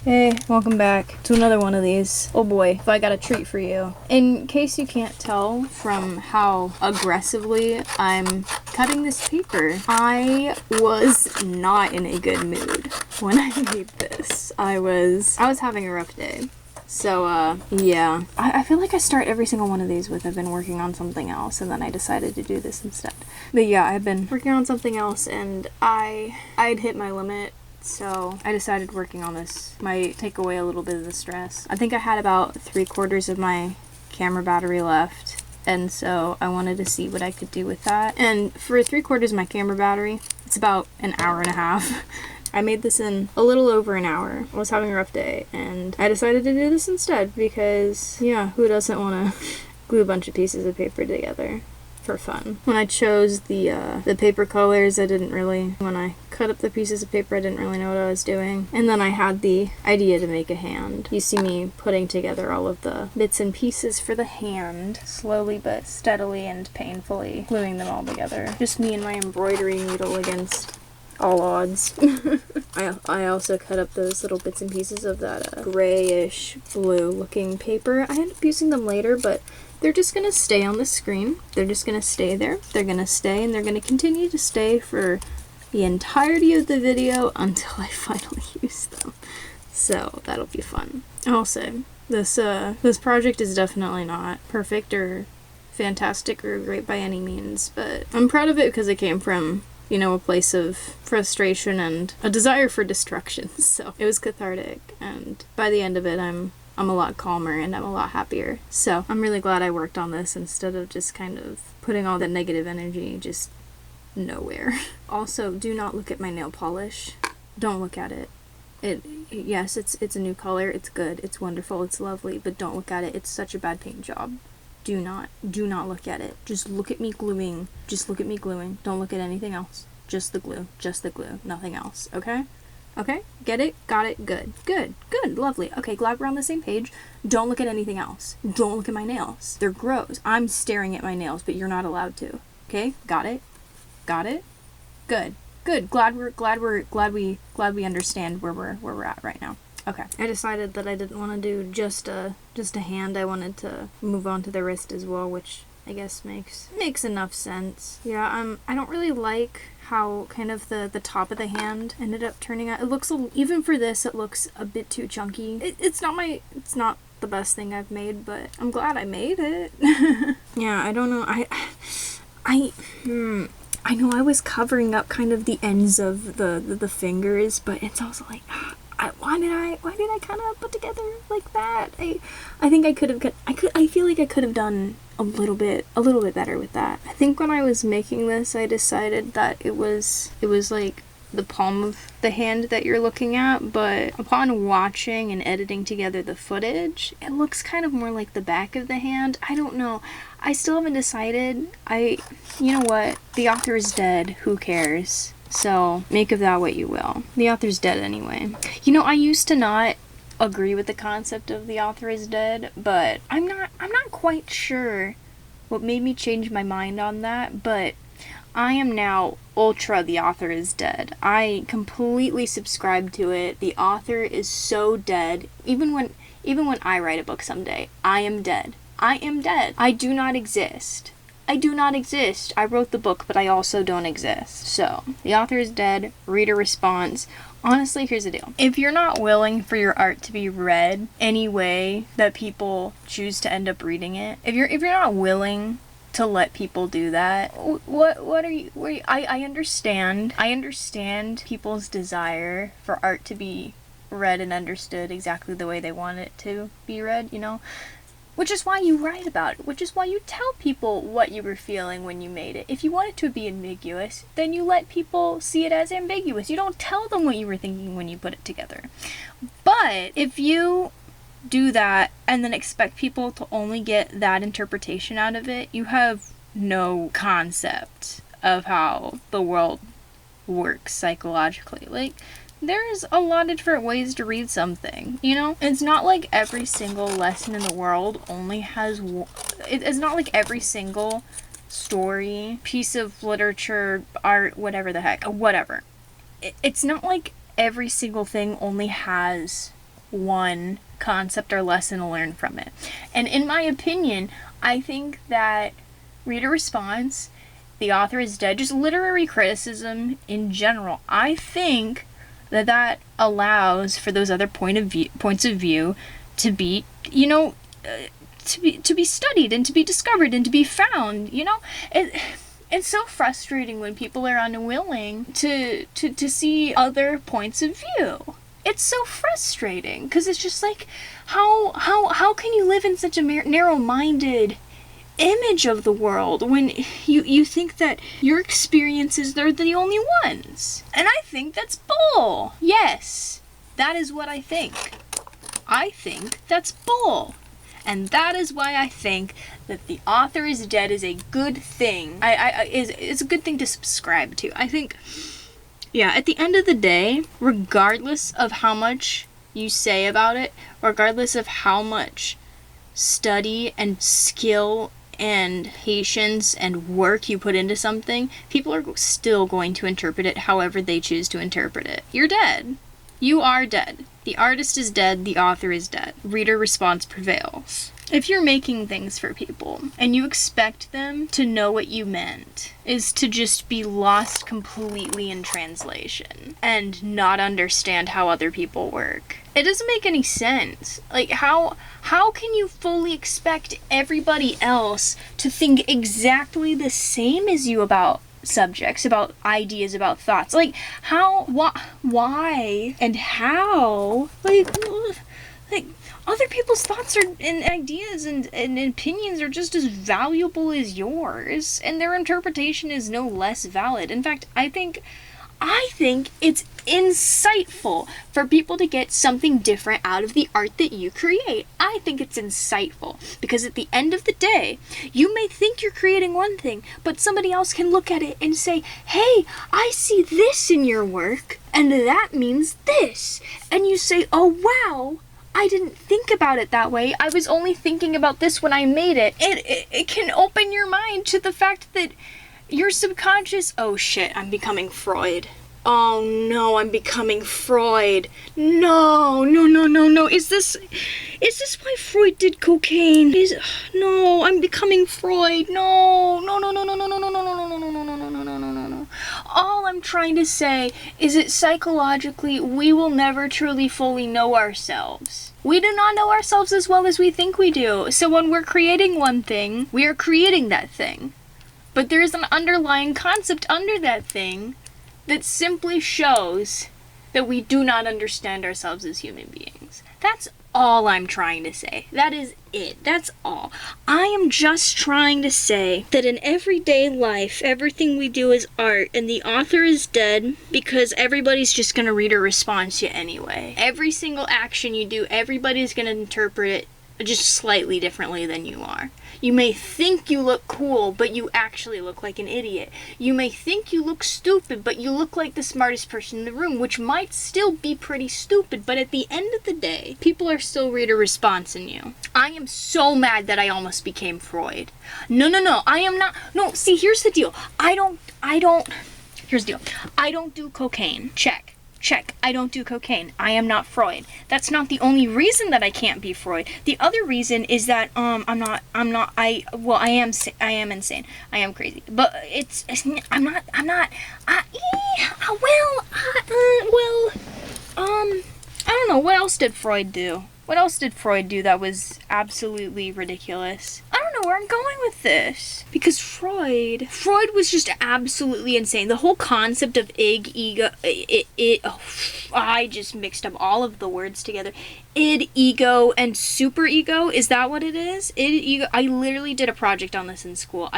Hey, welcome back to another one of these. Oh boy, I got a treat for you. In case you can't tell from how aggressively I'm cutting this paper, I was not in a good mood when I made this. I was having a rough day. So, yeah. I feel like I start every single one of these with I've been working on something else, and then I decided to do this instead. But yeah, I've been working on something else, and I'd hit my limit. So I decided working on this might take away a little bit of the stress. I think I had about 3/4 of my camera battery left, and so I wanted to see what I could do with that. And for 3/4 of my camera battery, it's about an hour and a half. I made this in a little over an hour. I was having a rough day, and I decided to do this instead because, yeah, who doesn't want to glue a bunch of pieces of paper together for fun? When I chose the paper colors, when I cut up the pieces of paper, I didn't really know what I was doing. And then I had the idea to make a hand. You see me putting together all of the bits and pieces for the hand, slowly but steadily and painfully gluing them all together. Just me and my embroidery needle against all odds. I also cut up those little bits and pieces of that grayish blue looking paper. I end up using them later, but they're just gonna stay on the screen. They're just gonna stay there. They're gonna stay, and they're gonna continue to stay for the entirety of the video until I finally use them. So that'll be fun. I'll say this project is definitely not perfect or fantastic or great by any means, but I'm proud of it because it came from, you know, a place of frustration and a desire for destruction. So it was cathartic, and by the end of it, I'm a lot calmer and I'm a lot happier. So I'm really glad I worked on this instead of just kind of putting all that negative energy just nowhere. Also, do not look at my nail polish. Don't look at it. Yes, it's a new color. It's good. It's wonderful. It's lovely. But don't look at it. It's such a bad paint job. Do not look at it. Just look at me gluing. Just look at me gluing. Don't look at anything else. Just the glue. Just the glue. Nothing else. Okay? Okay? Get it? Got it? Good. Good. Good. Lovely. Okay, glad we're on the same page. Don't look at anything else. Don't look at my nails. They're gross. I'm staring at my nails, but you're not allowed to. Okay? Got it? Got it? Good. Good. Glad we understand where we're at right now. Okay. I decided that I didn't want to do just a hand. I wanted to move on to the wrist as well, which I guess makes enough sense. Yeah, I don't really like how kind of the top of the hand ended up turning out. It looks even for this, it looks a bit too chunky. It's not the best thing I've made, but I'm glad I made it. Yeah, I don't know. I know I was covering up kind of the ends of the fingers, but it's also like, why did I kind of put together like that? I think I feel like I could have done a little bit better with that. I think when I was making this, I decided that it was like the palm of the hand that you're looking at, but upon watching and editing together the footage, it looks kind of more like the back of the hand. I don't know. I still haven't decided. You know what? The author is dead. Who cares? So make of that what you will. The author's dead anyway. You know, I used to not agree with the concept of the author is dead, but I'm not quite sure what made me change my mind on that, but I am now ultra the author is dead. I completely subscribe to it. The author is so dead. Even when I write a book someday, I am dead. I am dead. I do not exist. I do not exist. I wrote the book, but I also don't exist. So, the author is dead. Reader response. Honestly, here's the deal. If you're not willing for your art to be read any way that people choose to end up reading it, if you're not willing to let people do that, I understand people's desire for art to be read and understood exactly the way they want it to be read, you know? Which is why you write about it, which is why you tell people what you were feeling when you made it. If you want it to be ambiguous, then you let people see it as ambiguous. You don't tell them what you were thinking when you put it together. But if you do that and then expect people to only get that interpretation out of it, you have no concept of how the world works psychologically. Like, there's a lot of different ways to read something, you know? It's not like every single lesson in the world only has it's not like every single story, piece of literature, art, whatever. It's not like every single thing only has one concept or lesson to learn from it. And in my opinion, I think that reader response, the author is dead, just literary criticism in general, I think that allows for those other points of view to be, to be studied and to be discovered and to be found. It's so frustrating when people are unwilling to see other points of view. It's so frustrating because it's just like, how can you live in such a narrow-minded image of the world when you think that your experiences, they're the only ones? And I think that's bull. Yes, that is what I think. I think that's bull. And that is why I think that the author is dead is a good thing. It's a good thing to subscribe to. I think, at the end of the day, regardless of how much you say about it, regardless of how much study and skill and patience and work you put into something, people are still going to interpret it however they choose to interpret it. You're dead. You are dead. The artist is dead, the author is dead. Reader response prevails. If you're making things for people and you expect them to know what you meant, is to just be lost completely in translation and not understand how other people work, it doesn't make any sense. Like, how can you fully expect everybody else to think exactly the same as you about subjects, about ideas, about thoughts? Like, why, and how? Like, other people's thoughts and ideas and opinions are just as valuable as yours, and their interpretation is no less valid. In fact, I think it's insightful for people to get something different out of the art that you create. I think it's insightful because at the end of the day, you may think you're creating one thing, but somebody else can look at it and say, hey, I see this in your work, and that means this. And you say, oh, wow, I didn't think about it that way. I was only thinking about this when I made it. It can open your mind to the fact that your subconscious, oh shit, I'm becoming Freud. Oh no, I'm becoming Freud. No. Is this why Freud did cocaine? No, I'm becoming Freud. No. All I'm trying to say is that psychologically, we will never truly fully know ourselves. We do not know ourselves as well as we think we do. So when we're creating one thing, we are creating that thing. But there is an underlying concept under that thing that simply shows that we do not understand ourselves as human beings. That's all I'm trying to say. That is it. That's all. I am just trying to say that in everyday life, everything we do is art, and the author is dead because everybody's just going to read a response to you anyway. Every single action you do, everybody's going to interpret it just slightly differently than you are. You may think you look cool, but you actually look like an idiot. You may think you look stupid, but you look like the smartest person in the room, which might still be pretty stupid, but at the end of the day, people are still reader response in you. I am so mad that I almost became Freud. No, I am not. No, see, here's the deal. Here's the deal. I don't do cocaine. Check. I don't do cocaine. I am not Freud. That's not the only reason that I can't be Freud. The other reason is that I am insane. I am crazy. But I don't know. What else did Freud do? What else did Freud do that was absolutely ridiculous? I don't know where I'm going with this. Because Freud was just absolutely insane. The whole concept of ego, I just mixed up all of the words together. Id, ego, and superego, is that what it is? Id, ego, I literally did a project on this in school.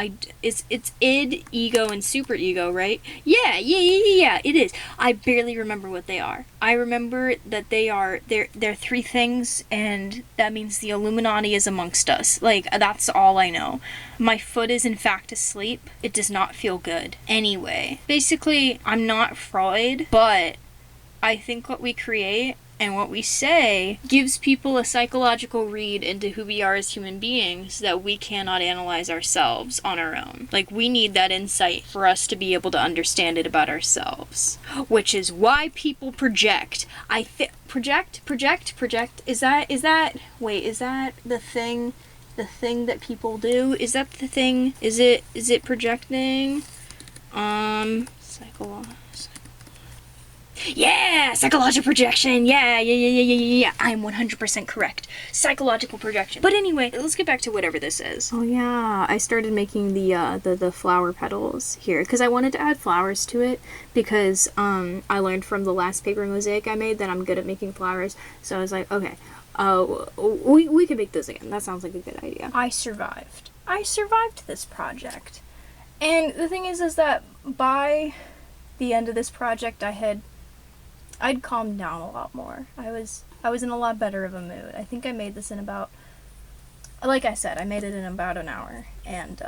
It's id, ego, and superego, right? Yeah, it is. I barely remember what they are. I remember that they're three things, and that means the Illuminati is amongst us. Like, that's all I know. My foot is in fact asleep. It does not feel good. Anyway, basically, I'm not Freud, but I think what we create and what we say gives people a psychological read into who we are as human beings that we cannot analyze ourselves on our own. Like, we need that insight for us to be able to understand it about ourselves. Which is why people project. Project? Is that the thing that people do? Is that the thing? Is it projecting? Yeah, psychological projection. Yeah. I'm 100% correct. Psychological projection. But anyway, let's get back to whatever this is. Oh yeah, I started making the flower petals here because I wanted to add flowers to it because I learned from the last paper mosaic I made that I'm good at making flowers. So I was like, okay, we can make those again. That sounds like a good idea. I survived this project. And the thing is that by the end of this project, I'd calmed down a lot more. I was in a lot better of a mood. I think I made this in about, like I said, I made it in about an hour. And,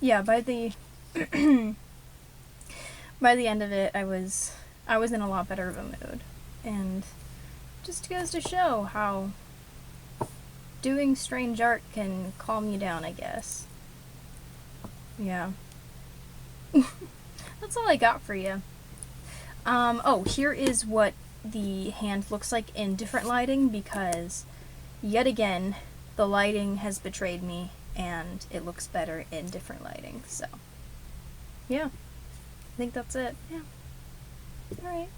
yeah, by the end of it, I was in a lot better of a mood. And just goes to show how doing strange art can calm you down, I guess. Yeah. That's all I got for you. Oh, here is what the hand looks like in different lighting because, yet again, the lighting has betrayed me and it looks better in different lighting. So, yeah. I think that's it. Yeah. Alright.